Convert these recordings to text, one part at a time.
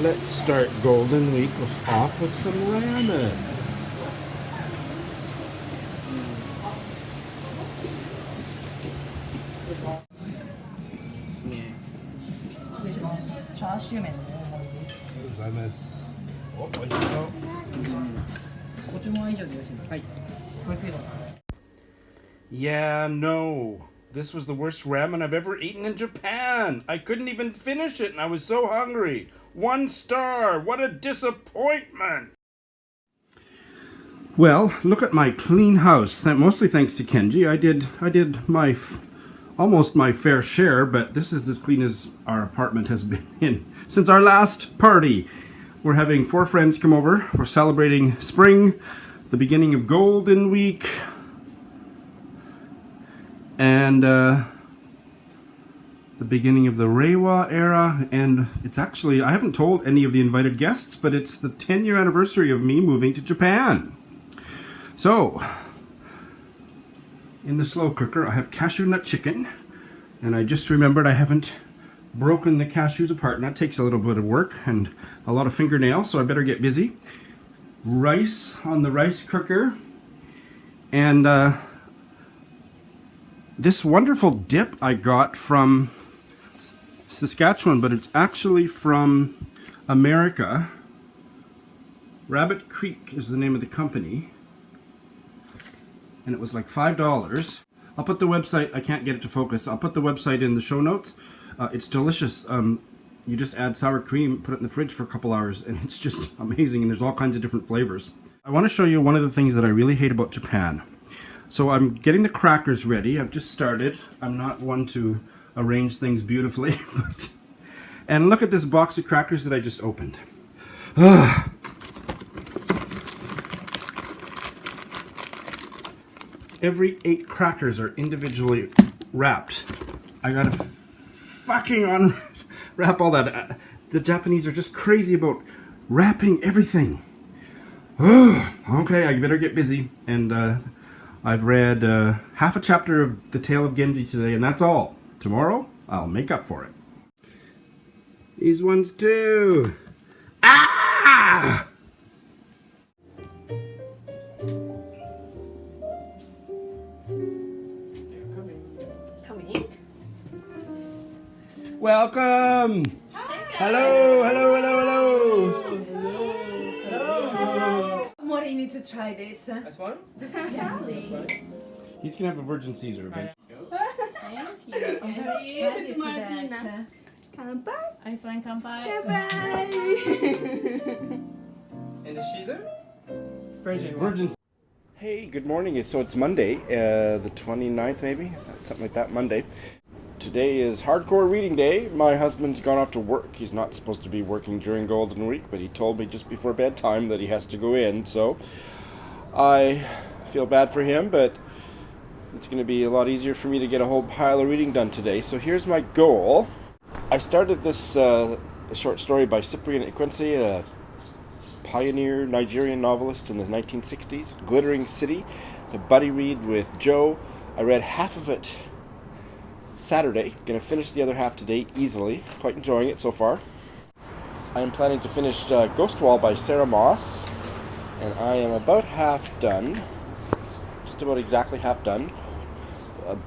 Let's start Golden Week off with some ramen. Yeah, no. This was the worst ramen I've ever eaten in Japan. I couldn't even finish it and I was so hungry. 1 star. What a disappointment. Well, look at my clean house. Mostly thanks to Kenji. I did my almost my fair share, but this is as clean as our apartment has been in since our last party. We're having 4 friends come over. We're celebrating spring, the beginning of Golden Week, and the beginning of the Reiwa era. And it's actually, I haven't told any of the invited guests, but it's the 10-year anniversary of me moving to Japan. So, in the slow cooker, I have cashew nut chicken, and I just remembered I haven't broken the cashews apart, and that takes a little bit of work and a lot of fingernails, so I better get busy. Rice on the rice cooker, and this wonderful dip I got from Saskatchewan, but it's actually from America. Rabbit Creek is the name of the company, and it was like $5. I'll put the website, I can't get it to focus, I'll put the website in the show notes. It's delicious. You just add sour cream, put it in the fridge for a couple hours, and it's just amazing, and there's all kinds of different flavors. I want to show you one of the things that I really hate about Japan. So I'm getting the crackers ready. I've just started. I'm not one to arrange things beautifully, but... And look at this box of crackers that I just opened. Every 8 crackers are individually wrapped. I gotta fucking unwrap all that. The Japanese are just crazy about wrapping everything. Okay, I better get busy. And I've read half a chapter of The Tale of Genji today, and that's all. Tomorrow, I'll make up for it. These ones too. Ah! Welcome! Hi. Hello, hello, hello, hello! Hello. More, you need to try this. That's one? Just yes, please. He's gonna have a Virgin Caesar eventually. Thank you. I'm so excited for that. Kanpai. Ice wine kanpai. And is she there? Virgin. Virgin. Hey, good morning. So it's Monday, the 29th maybe? Something like that, Monday. Today is hardcore reading day. My husband's gone off to work. He's not supposed to be working during Golden Week, but he told me just before bedtime that he has to go in, so I feel bad for him, but it's going to be a lot easier for me to get a whole pile of reading done today. So here's my goal. I started this short story by Cyprian Equincy, a pioneer Nigerian novelist in the 1960s, Glittering City. It's a buddy read with Joe. I read half of it Saturday. Gonna finish the other half today easily. Quite enjoying it so far. I am planning to finish Ghost Wall by Sarah Moss, and I am about half done. Just about exactly half done.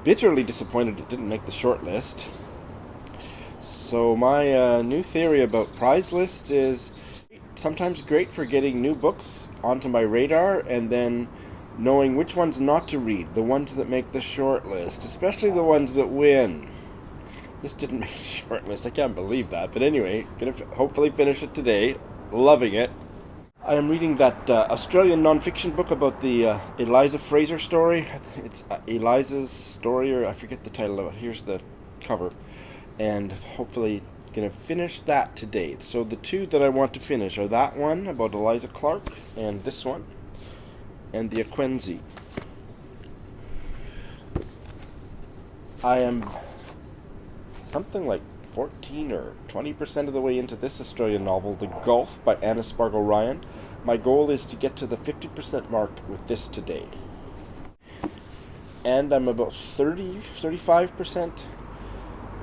Bitterly disappointed it didn't make the short list. So my new theory about prize lists is sometimes great for getting new books onto my radar and then knowing which ones not to read, the ones that make the short list, especially the ones that win. This didn't make the short list, I can't believe that, but anyway, gonna hopefully finish it today. Loving it. I am reading that Australian non-fiction book about the Eliza Fraser story. It's Eliza's story, or I forget the title of it. Here's the cover. And hopefully gonna finish that today. So the two that I want to finish are that one about Eliza Clark and this one, and the Equincy. I am something like 14 or 20% of the way into this Australian novel, The Gulf by Anna Spargo Ryan. My goal is to get to the 50% mark with this today. And I'm about 35%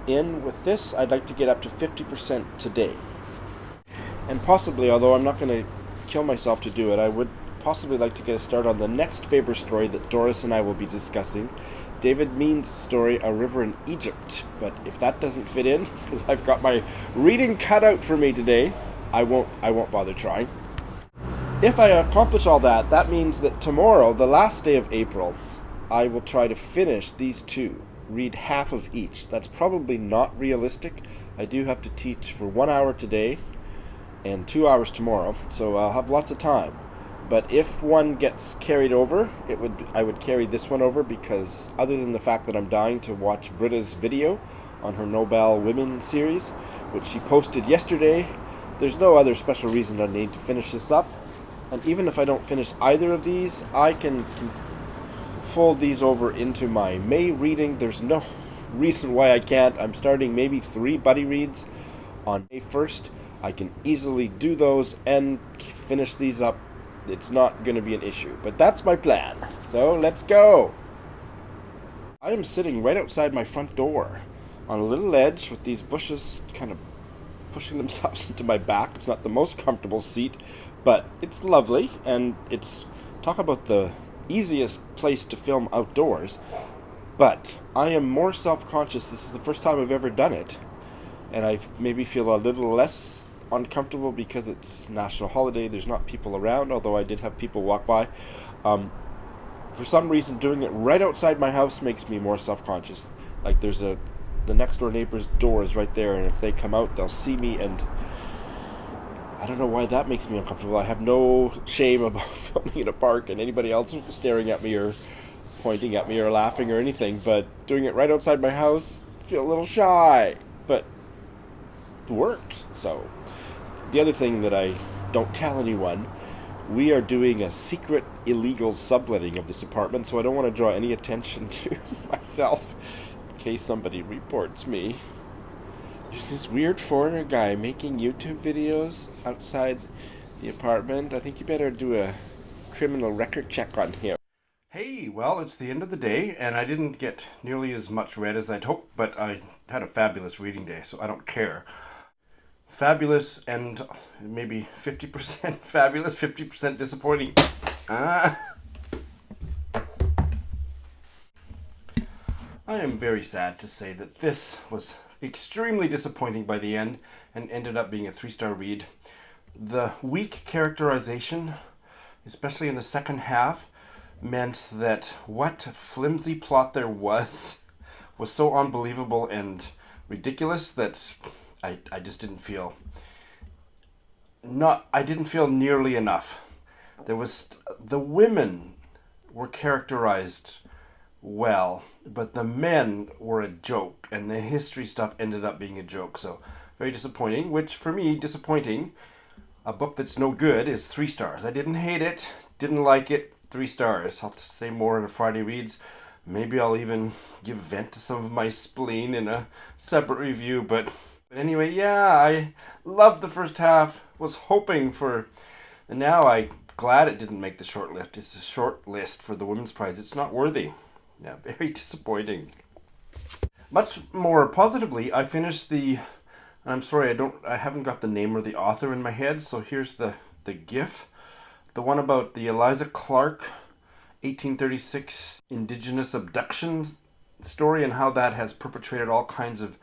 in with this. I'd like to get up to 50% today. And possibly, although I'm not going to kill myself to do it, I would possibly like to get a start on the next Faber story that Doris and I will be discussing. David Mean's story, A River in Egypt. But if that doesn't fit in, because I've got my reading cut out for me today, I won't bother trying. If I accomplish all that, that means that tomorrow, the last day of April, I will try to finish these two. Read half of each. That's probably not realistic. I do have to teach for 1 hour today and 2 hours tomorrow, so I'll have lots of time. But if one gets carried over, I would carry this one over, because other than the fact that I'm dying to watch Britta's video on her Nobel Women series, which she posted yesterday, there's no other special reason I need to finish this up. And even if I don't finish either of these, I can fold these over into my May reading. There's no reason why I can't. I'm starting maybe 3 buddy reads on May 1st. I can easily do those and finish these up. It's not going to be an issue, but that's my plan. So let's go. I am sitting right outside my front door on a little ledge with these bushes kind of pushing themselves into my back. It's not the most comfortable seat, but it's lovely, and it's, talk about the easiest place to film outdoors. But I am more self-conscious. This is the first time I've ever done it, and I maybe feel a little less uncomfortable because it's national holiday. There's not people around, although I did have people walk by. For some reason, doing it right outside my house makes me more self-conscious. Like the next door neighbor's door is right there, and if they come out, they'll see me, and I don't know why that makes me uncomfortable. I have no shame about filming in a park and anybody else staring at me or pointing at me or laughing or anything, but doing it right outside my house, I feel a little shy, but it works. So the other thing that I don't tell anyone, we are doing a secret illegal subletting of this apartment, so I don't want to draw any attention to myself in case somebody reports me. There's this weird foreigner guy making YouTube videos outside the apartment. I think you better do a criminal record check on him. Hey, well, it's the end of the day, and I didn't get nearly as much read as I'd hoped, but I had a fabulous reading day, so I don't care. Fabulous and maybe 50% fabulous, 50% disappointing. I am very sad to say that this was extremely disappointing by the end and ended up being a 3-star read. The weak characterization, especially in the second half, meant that what flimsy plot there was so unbelievable and ridiculous that I just didn't feel nearly enough. The women were characterized well, but the men were a joke, and the history stuff ended up being a joke. So very disappointing, which for me, disappointing, a book that's no good, is 3 stars. I didn't hate it, didn't like it, 3 stars. I'll say more in a Friday Reads. Maybe I'll even give vent to some of my spleen in a separate review, but anyway, yeah, I loved the first half, was hoping for, and now I'm glad it didn't make the short list. It's a short list for the Women's Prize. It's not worthy. Yeah, very disappointing. Much more positively, I finished I'm sorry, I haven't got the name or the author in my head, so here's the GIF. The one about the Eliza Clark 1836 Indigenous abduction story and how that has perpetrated all kinds of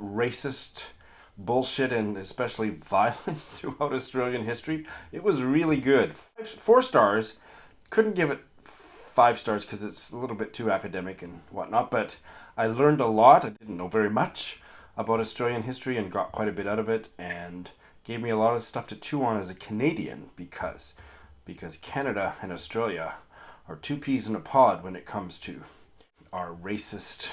racist bullshit and especially violence throughout Australian history. It was really good. 4 stars. Couldn't give it 5 stars because it's a little bit too academic and whatnot, but I learned a lot. I didn't know very much about Australian history and got quite a bit out of it, and gave me a lot of stuff to chew on as a Canadian, because Canada and Australia are 2 peas in a pod when it comes to our racist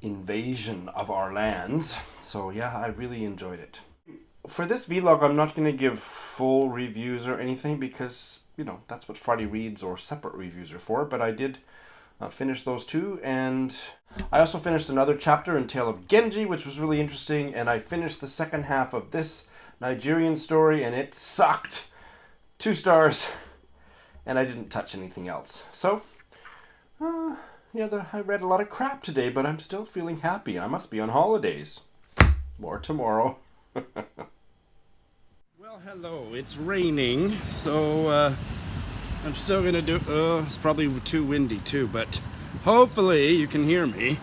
invasion of our lands. So yeah, I really enjoyed it. For this vlog, I'm not going to give full reviews or anything because, that's what Friday Reads or separate reviews are for, but I did finish those 2, and I also finished another chapter in Tale of Genji, which was really interesting, and I finished the second half of this Nigerian story, and it sucked. 2 stars, and I didn't touch anything else. So, I read a lot of crap today, but I'm still feeling happy. I must be on holidays. More tomorrow. Hello, it's raining, so I'm still gonna do, it's probably too windy too, but hopefully you can hear me.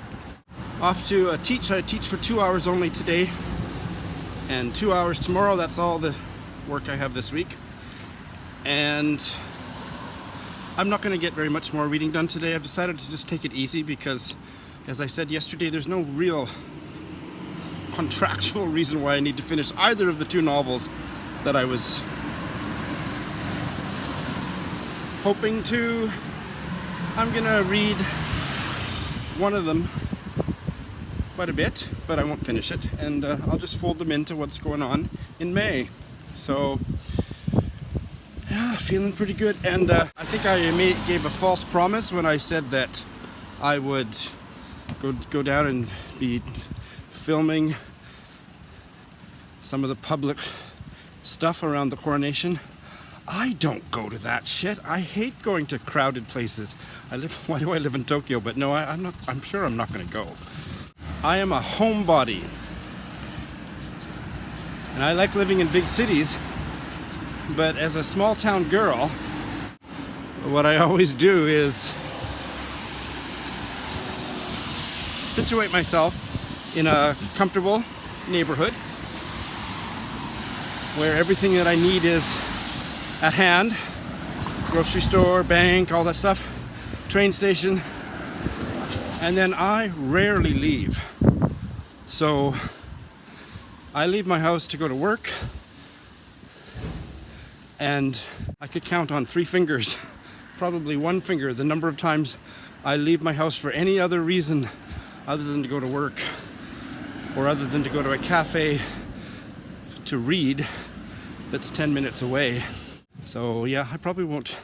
Off to teach. I teach for 2 hours only today, and 2 hours tomorrow. That's all the work I have this week. And I'm not gonna get very much more reading done today. I've decided to just take it easy because, as I said yesterday, there's no real contractual reason why I need to finish either of the 2 novels that I was hoping to. I'm gonna read one of them quite a bit, but I won't finish it, and I'll just fold them into what's going on in May. So yeah, feeling pretty good. And I think I gave a false promise when I said that I would go down and be filming some of the public stuff around the coronation. I don't go to that shit. I hate going to crowded places. Why do I live in Tokyo? But no, I'm sure I'm not gonna go. I am a homebody. And I like living in big cities, but as a small town girl, what I always do is situate myself in a comfortable neighborhood where everything that I need is at hand. Grocery store, bank, all that stuff, train station, and then I rarely leave. So I leave my house to go to work, and I could count on 3 fingers, probably 1 finger, the number of times I leave my house for any other reason other than to go to work or other than to go to a cafe to read that's 10 minutes away. So yeah, I probably won't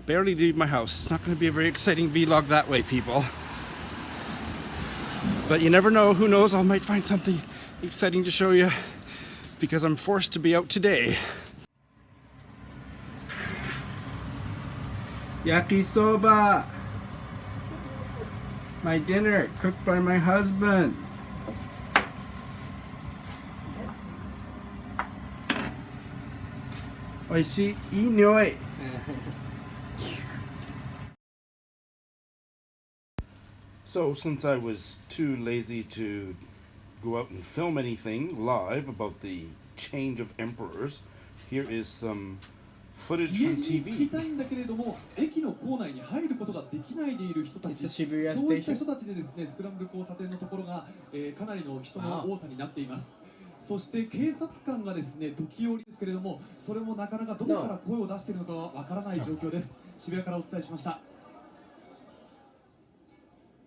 barely leave my house. It's not going to be a very exciting vlog that way, people. But you never know, who knows, I might find something exciting to show you because I'm forced to be out today. Yakisoba! My dinner, cooked by my husband. Oishii, ii nyoi. So, since I was too lazy to go out and film anything live about the change of emperors, here is some footage from TV. 駅の構内に入ることができないでいる人たち、そういった人たちでですね、スクランブル交差点のところが、かなりの人の多さになっています。そして警察官がですね、時折ですけれども、それもなかなかどこから声を出しているのかはわからない状況です。渋谷からお伝えしました。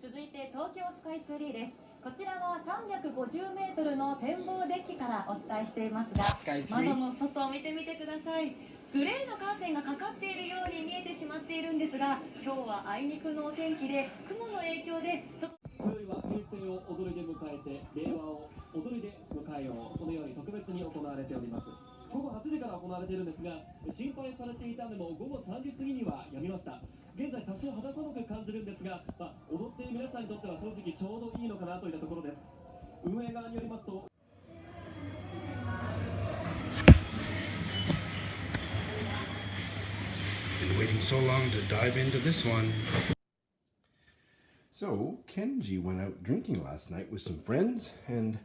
続いて東京スカイツリーです。こちらは350メートルの展望デッキからお伝えしていますが、窓の外を見てみてください。グレーのカーテンがかかっているように見えてしまっているんですが、今日はあいにくのお天気で雲の影響で今宵は平成を踊りで迎えて令和を踊りで迎えよう、そのように特別に行われております。午後8時から行われているんですが、心配されていた雨も午後3時過ぎには止みました。現在多少肌寒く感じるんですが、踊っている皆さんにとっては正直ちょうどいいのかなといったところです。運営側によりますと、Been waiting so long to dive into this one. So, Kenji went out drinking last night with some friends, and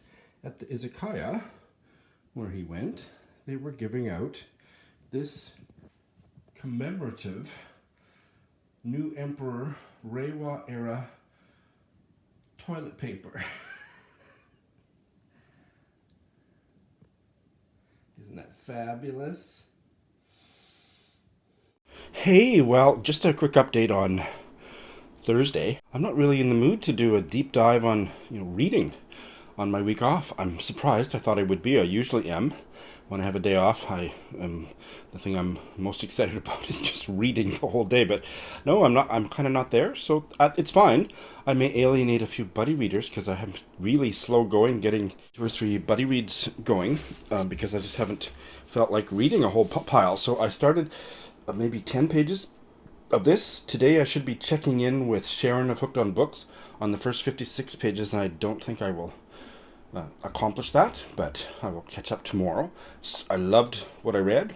at the izakaya where he went, they were giving out this commemorative new emperor Reiwa era toilet paper. Isn't that fabulous? Hey, well, just a quick update on Thursday. I'm not really in the mood to do a deep dive on, reading on my week off. I'm surprised. I thought I would be. I usually am. When I have a day off, the thing I'm most excited about is just reading the whole day. But no, I'm not. I'm kind of not there. So it's fine. I may alienate a few buddy readers because I am really slow going, getting 2 or 3 buddy reads going because I just haven't felt like reading a whole pile. So I started maybe 10 pages of this. Today I should be checking in with Sharon of Hooked on Books on the first 56 pages, and I don't think I will accomplish that, but I will catch up tomorrow. I loved what I read,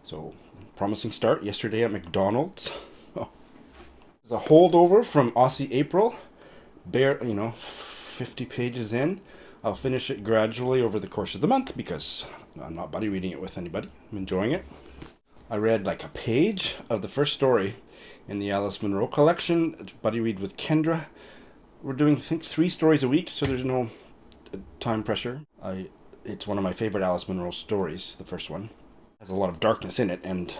so promising start yesterday at McDonald's. It's a holdover from Aussie April, 50 pages in. I'll finish it gradually over the course of the month because I'm not buddy reading it with anybody. I'm enjoying it. I read like a page of the first story in the Alice Munro collection, buddy read with Kendra. We're doing, I think, 3 stories a week, so there's no time pressure. It's one of my favorite Alice Munro stories, the first one. It has a lot of darkness in it, and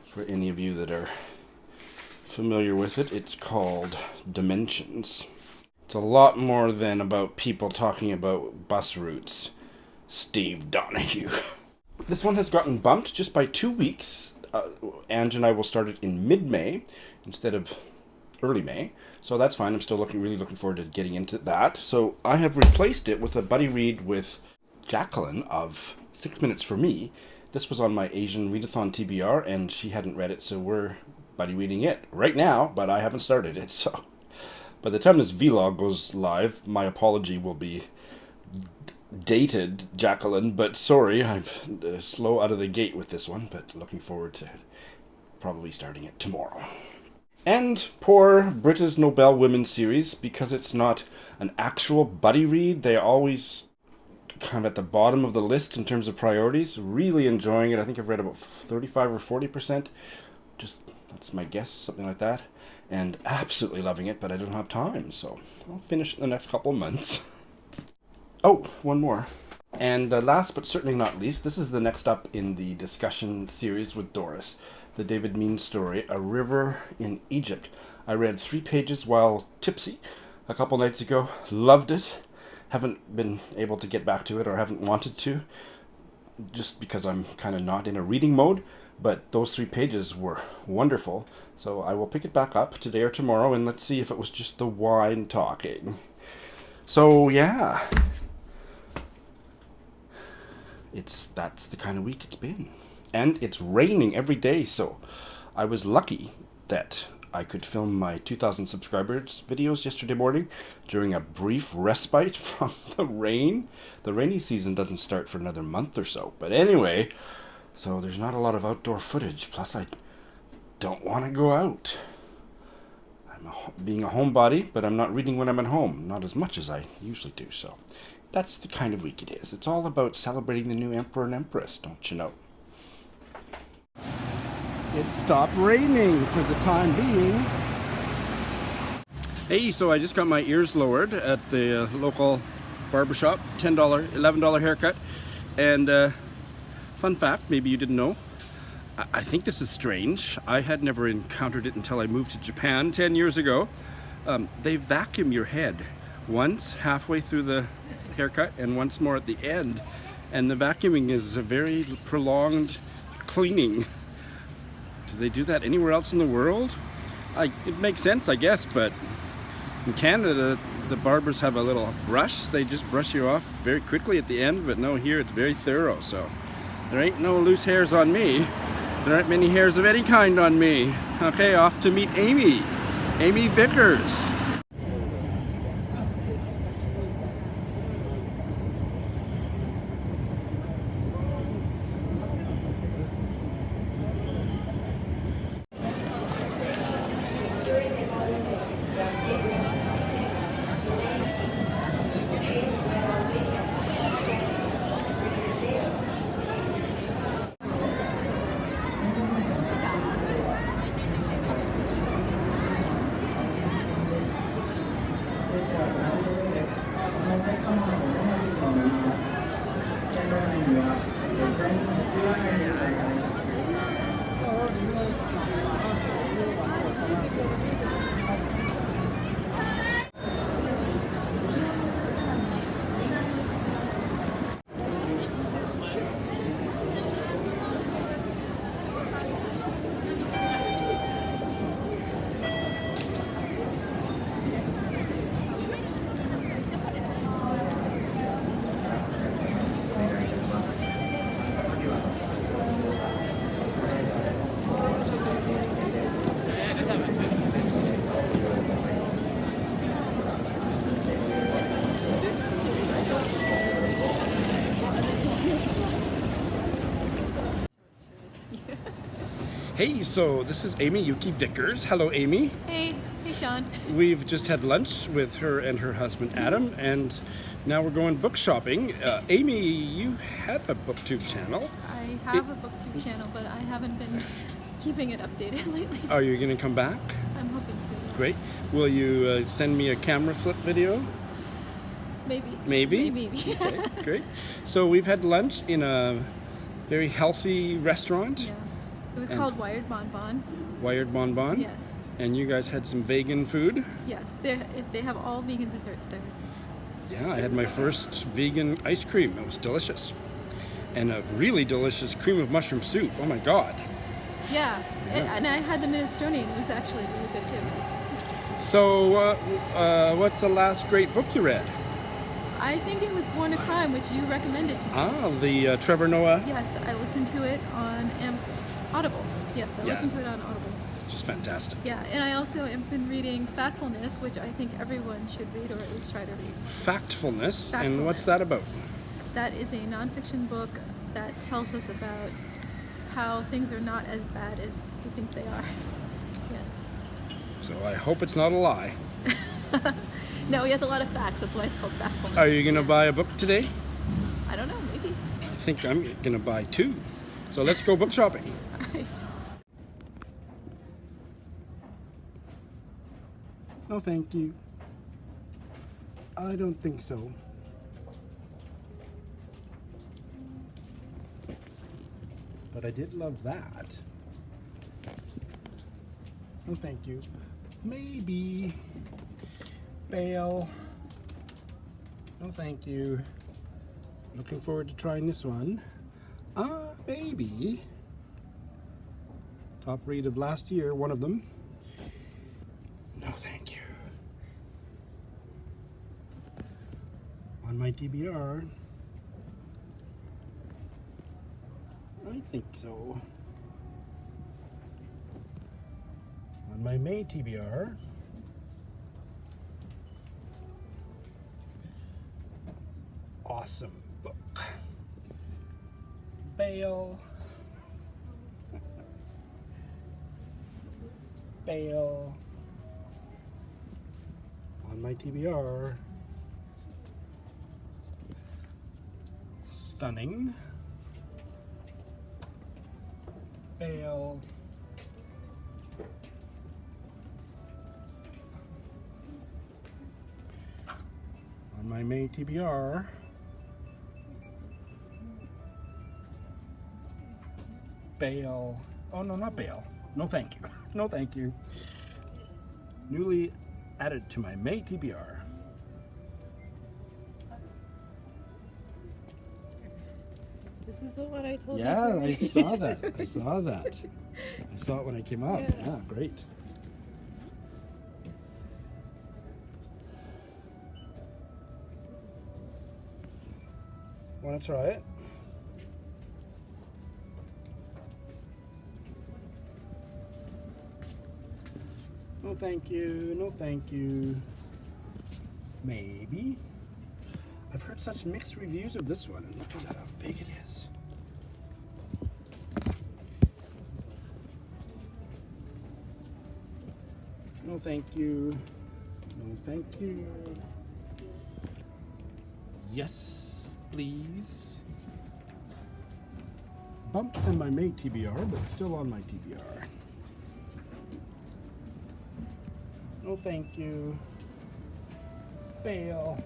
for any of you that are familiar with it, it's called Dimensions. It's a lot more than about people talking about bus routes. Steve Donahue. This one has gotten bumped just by 2 weeks. Ange and I will start it in mid-May instead of early May. So that's fine. I'm still really looking forward to getting into that. So I have replaced it with a buddy read with Jacqueline of 6 Minutes for Me. This was on my Asian Readathon TBR, and she hadn't read it, so we're buddy reading it right now, but I haven't started it. So by the time this VeeLog goes live, my apology will be dated, Jacqueline, but sorry, I'm slow out of the gate with this one, but looking forward to probably starting it tomorrow. And poor Brita's Nobel Women's series, because it's not an actual buddy read, they're always kind of at the bottom of the list in terms of priorities. Really enjoying it. I think I've read about 35 or 40%. Just, that's my guess, something like that. And absolutely loving it, but I don't have time, so I'll finish it in the next couple of months. Oh, one more. And last but certainly not least, this is the next up in the discussion series with Doris. The David Mean story, A River in Egypt. I read 3 pages while tipsy a couple nights ago. Loved it. Haven't been able to get back to it, or haven't wanted to, just because I'm kind of not in a reading mode. But those 3 pages were wonderful. So I will pick it back up today or tomorrow, and let's see if it was just the wine talking. So yeah. That's the kind of week it's been. And it's raining every day, so I was lucky that I could film my 2,000 subscribers videos yesterday morning during a brief respite from the rain. The rainy season doesn't start for another month or so. But anyway, so there's not a lot of outdoor footage. Plus, I don't want to go out. I'm being a homebody, but I'm not reading when I'm at home. Not as much as I usually do, so that's the kind of week it is. It's all about celebrating the new emperor and empress, don't you know? It stopped raining for the time being. Hey, so I just got my ears lowered at the local barbershop. $10, $11 haircut. And fun fact, maybe you didn't know, I think this is strange. I had never encountered it until I moved to Japan 10 years ago. They vacuum your head once halfway through the haircut and once more at the end. And the vacuuming is a very prolonged cleaning. Do they do that anywhere else in the world? It makes sense, I guess, but in Canada, the barbers have a little brush. They just brush you off very quickly at the end, but no, here it's very thorough, so there ain't no loose hairs on me. There aren't many hairs of any kind on me. Okay, off to meet Amy. Amy Vickers. Hey, so this is Amy Yuki Vickers. Hello, Amy. Hey Sean. We've just had lunch with her and her husband Adam, and now we're going book shopping. Amy, you had a booktube channel. I have a booktube channel, but I haven't been keeping it updated lately. Are you going to come back? I'm hoping to. Yes. Great. Will you send me a camera flip video? Maybe. Maybe? Maybe. Okay, great. So we've had lunch in a very healthy restaurant. Yeah. It was called Wired Bon Bon. Wired Bon Bon? Yes. And you guys had some vegan food? Yes. They have all vegan desserts there. Yeah, I had my first vegan ice cream. It was delicious. And a really delicious cream of mushroom soup. Oh my God. Yeah. And I had the minestrone, and it was actually really good too. So, what's the last great book you read? I think it was Born to Crime, which you recommended to me. Ah, the Trevor Noah. Yes, I listened to it on Audible. Yes, I Yeah. listened to it on Audible. Just fantastic. Yeah, and I also have been reading Factfulness, which I think everyone should read, or at least try to read. Factfulness. And what's Factfulness. that about? That is a nonfiction book that tells us about how things are not as bad as we think they are. Yes. So I hope it's not a lie. No, he has a lot of facts. That's why it's called Factfulness. Are you going to buy a book today? I don't know, maybe. I think I'm going to buy 2. So let's go book shopping. All right. No, thank you. I don't think so. But I did love that. No, thank you. Maybe. Bail. No, thank you. Looking forward to trying this one. Maybe. Top read of last year, one of them. No, thank you. On my TBR. I think so. On my May TBR. Awesome book. Bail. Bail. On my TBR. Stunning. Bail. On my May TBR. Bail. Oh no, not bail. No thank you. No thank you. Newly added to my May TBR. This is the one I told Yeah, you. I saw that. I saw that. I saw it when I came up. Yeah. Yeah, great. Want to try it? No, thank you. No, thank you. Maybe. I've heard such mixed reviews of this one, and look at how big it is. No, thank you. No, thank you. Yes, please. Bumped from my May TBR, but still on my TBR. No, thank you. Fail.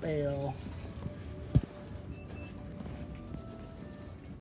Fail.